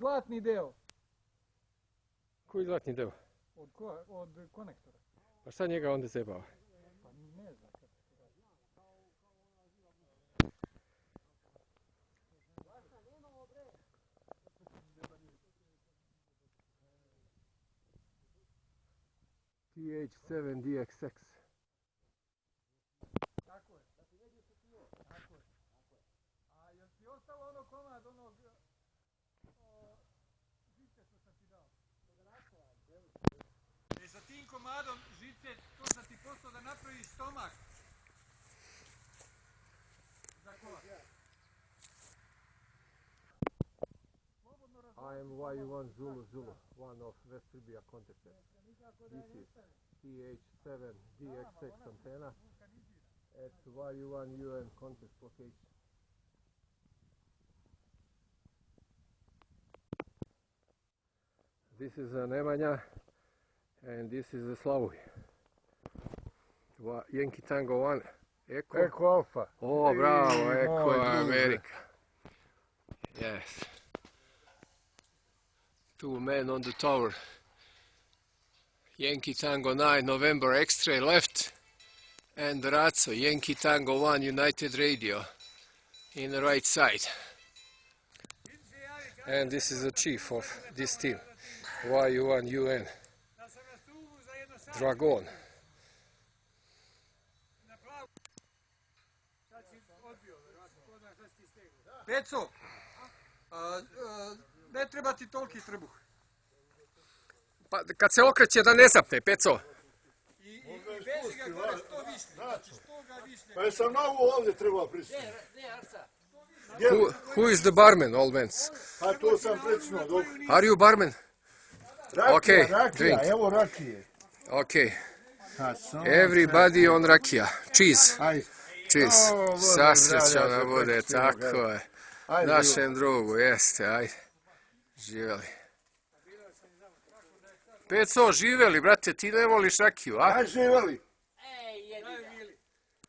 zlatni deo. Koji zlatni deo? Od konektora. Pa šta njega onda zebava? Pa ne znam kako se radi. TH7 DXX. Tako je. Tako je. A jel ti ostalo ono komad onog žice što sam ti dao? Sa tim komadom žice, to sam ti poslao da napraviš stomak. Za kola. I am YU1 Zulu Zulu, one of West Serbia contestants. This is TH7 DXX antenna at YU1 UN contest location. This is Nemanja and this is Slavoj. Yankee Tango 1 Echo. Echo Alpha. Oh, bravo, Echo America. Yes. 2 men on the tower. Yankee Tango 9 November X-ray left and Razzo Yankee Tango 1 United Radio in the right side. And this is the chief of this team, YU1 UN, Dragon. Peco, ne treba ti toliki trbuh. Pa kad se okreće da ne zapne, Peco. I veži ga gore što više. Znači što ga više. Pa je sam novu ovdje treba pristati. Who is the barman, old man? Pa tu sam prečno dok. Are you barman? Rakija, Okay, rakija, drink. evo rakije. Okay. Ha, samo Everybody on rakija. Cheese. Aj, Cheese. O, Bože, Sasrećana zdravlja, bude, prekrasno, tako evo. je. Ajde, Našem drugu, jeste, ajde. Živjeli. Peco, živjeli, brate, ti ne voliš rakiju, a? aj živjeli.